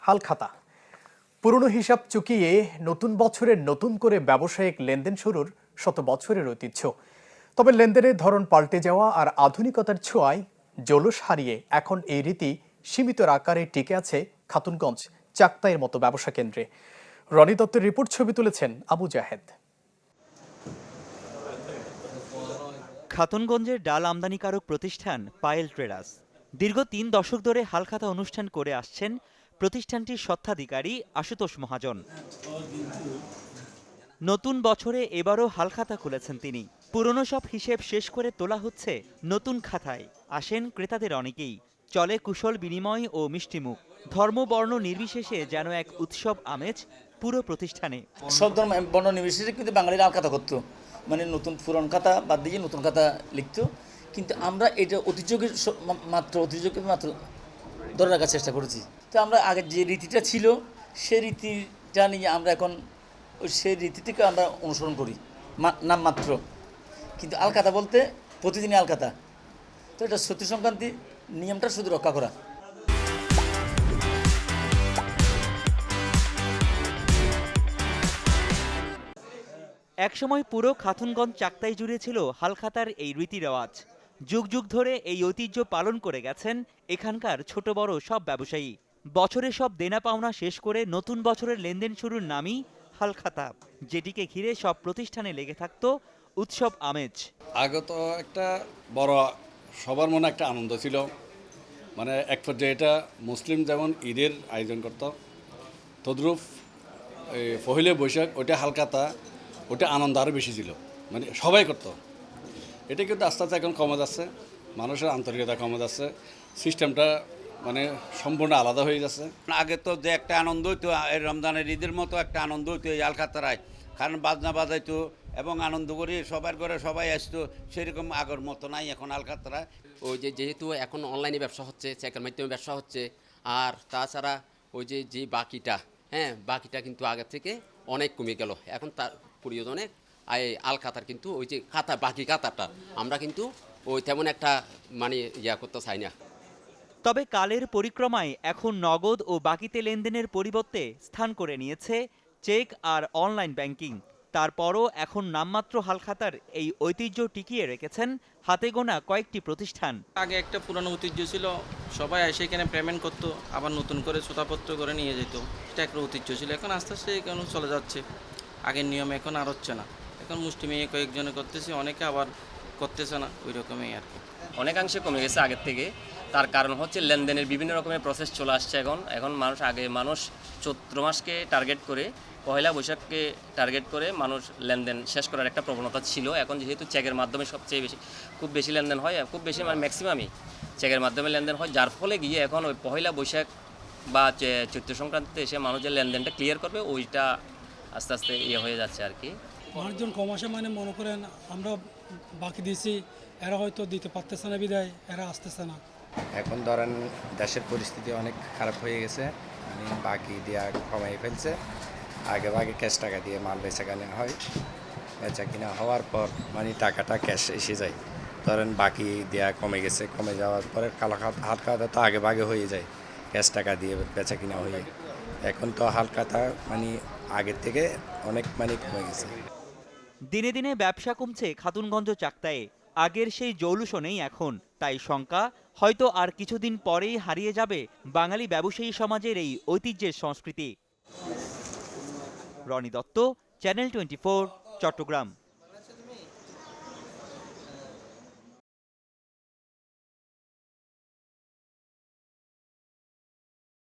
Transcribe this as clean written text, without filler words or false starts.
হালখাতা। পুরনো হিসাব চুকিয়ে নতুন বছরে নতুন করে ব্যবসায়িক লেনদেন শুরুর শত বছরের ঐতিহ্য। তবে লেনদেনের ধরন পাল্টে যাওয়া আর আধুনিকতার ছোঁয়ায় জৌলুস হারিয়ে এখন এই রীতি সীমিত আকারে টিকে আছে খাতুনগঞ্জ চাকতাইয়ের মতো ব্যবসা কেন্দ্রে। রনি দত্তের রিপোর্ট, ছবি তুলেছেন আবু জাহেদ। খাতুনগঞ্জের ডাল আমদানিকারক প্রতিষ্ঠান পায়েল ট্রেডার্স দীর্ঘ ৩ দশক ধরে হালখাতা অনুষ্ঠান করে আসছেন প্রতিষ্ঠানটির স্বত্বাধিকারী আশুতোষ মহাজন। নতুন বছরে এবারও হালখাতা খুলেছেন তিনি। পুরনো সব হিসেব শেষ করে তোলা হচ্ছে নতুন খাতায়। আসেন ক্রেতাদের অনেকেই, চলে কুশল বিনিময় ও মিষ্টিমুখ। ধর্ম বর্ণ নির্বিশেষে যেন এক উৎসব আমেজ পুরো প্রতিষ্ঠানে। সব ধর্ম বর্ণ নির্বিশেষে কিন্তু বাঙালিরা হালখাতা করতো, মানে নতুন পুরন খাতা বাদ দিয়ে নতুন খাতা লিখতো। কিন্তু আমরা এটা ঐতিহ্যকে মাত্র ধরে রাখার চেষ্টা করেছি। তো আমরা আগের যে রীতিটা ছিল সেই রীতিটা নিয়ে আমরা এখন সেই রীতি থেকে আমরা অনুসরণ করি নাম মাত্র। কিন্তু আলখাতা বলতে প্রতিদিনই আলখাতা, তো এটা সত্যি সংক্রান্তি নিয়মটা শুধু রক্ষা করা। একসময় পুরো খাতুনগঞ্জ চাকতাই জুড়ে ছিল হালখাতার এই রীতি রেওয়াজ। যুগ যুগ ধরে এই ঐতিহ্য পালন করে গেছেন এখানকার ছোট বড় সব ব্যবসায়ী। বছরে সব দেনা পাওনা শেষ করে নতুন বছরের লেনদেন শুরুর নামই হালখাতা, যেটিকে ঘিরে সব প্রতিষ্ঠানে লেগে থাকতো উৎসব আমেজ। আগে তো একটা বড় সবার মনে একটা আনন্দ ছিল, মানে এক পর্যায়ে এটা মুসলিম যেমন ঈদের আয়োজন করত, তদ্রুপ পহিলে বৈশাখ ওইটা হালখাতা, ওটা আনন্দ আরও বেশি ছিল, মানে সবাই করতো। এটা কিন্তু আস্তে আস্তে এখন কমে যাচ্ছে, মানুষের আন্তরিকতা কমে যাচ্ছে, সিস্টেমটা মানে সম্পূর্ণ আলাদা হয়ে যাচ্ছে। আগে তো যে একটা আনন্দ হইতো, এই রমজানের ঈদের মতো একটা আনন্দ হইতো এই আলখাতারায়, কারণ বাজনা বাজাইতো এবং আনন্দ করে সবার ঘরে সবাই আসতো, সেরকম আগের মতো নাই এখন আলখাতারায়। ওই যেহেতু এখন অনলাইনে ব্যবসা হচ্ছে, চেকের মাধ্যমে ব্যবসা হচ্ছে, আর তাছাড়া ওই যে বাকিটা বাকিটা কিন্তু আগের থেকে অনেক কমে গেল। এখন তার প্রয়োজনে আলখাতার কিন্তু ওই যে খাতা বাকি খাতাটা আমরা কিন্তু ওই তেমন একটা মানে করতে চাই না। তবে কালের পরিক্রমায় এখন নগদ ও বাকিতে লেনদেনের পরিবর্তে স্থান করে নিয়েছে চেক আর অনলাইন ব্যাংকিং। তারপরও এখন নামমাত্র হালখাতার এই ঐতিহ্য টিকিয়ে রেখেছেন হাতে গোনা কয়েকটি প্রতিষ্ঠান। আগে একটা পুরানো ঐতিহ্য ছিল, সবাই এসে এখানে পেমেন্ট করতো, আবার নতুন করে সুতাপত্র করে নিয়ে যেত, এটা একটা ঐতিহ্য ছিল। এখন আস্তে আস্তে এখানে চলে যাচ্ছে, আগের নিয়ম এখন আর হচ্ছে না। এখন মুষ্টি মেয়ে কয়েকজনে করতেছে, অনেকে আবার করতেছে না, ওই রকমই আর কি। অনেকাংশে কমে গেছে আগের থেকে। তার কারণ হচ্ছে লেনদেনের বিভিন্ন রকমের প্রসেস চলে আসছে। মানুষ চৈত্র মাসকে টার্গেট করে, পয়লা বৈশাখকে টার্গেট করে মানুষ লেনদেন শেষ করার একটা প্রবণতা ছিল। এখন যেহেতু চেকের মাধ্যমে সবচেয়ে খুব বেশি লেনদেন হয়, খুব বেশি মানে ম্যাক্সিমামই চেকের মাধ্যমে লেনদেন হয়, যার ফলে গিয়ে এখন ওই পয়লা বৈশাখ বা চৈত্র সংক্রান্তিতে এসে মানুষ যে লেনদেনটা ক্লিয়ার করবে ওইটা আস্তে আস্তে হয়ে যাচ্ছে আর কি। মানুষজন কম আসে, মানে মনে করেন আমরা বাকি দিয়েছি, এরা হয়তো দিতে পারতেছে না বিদায় এরা আসতেছে না। এখন ধরেন দেশের পরিস্থিতি অনেক খারাপ হয়ে গেছে, বাকি দেওয়া কমাই ফেলছে। আগে ক্যাশ টাকা দিয়ে মাল বেচা কেনা হয়, বেচা কিনা হওয়ার পর মানে টাকাটা ক্যাশ এসে যায়। ধরেন বাকি দেওয়া কমে গেছে, কমে যাওয়ার পরে হালখাতা তো আগে হয়ে যায়, ক্যাশ টাকা দিয়ে বেচা কিনা হয়ে। এখন তো হালখাতা মানে আগের থেকে অনেক মানে কমে গেছে। দিনে দিনে ব্যবসা কমছে খাতুনগঞ্জ চাকতায়ে। আগের সেই জৌলুসও নেই এখন, তাই শঙ্কা হয়তো আর কিছুদিন পরেই হারিয়ে যাবে বাঙালি ব্যবসায়ী সমাজের এই ঐতিহ্যের সংস্কৃতি। রনি দত্ত, চ্যানেল 24, চট্টগ্রাম।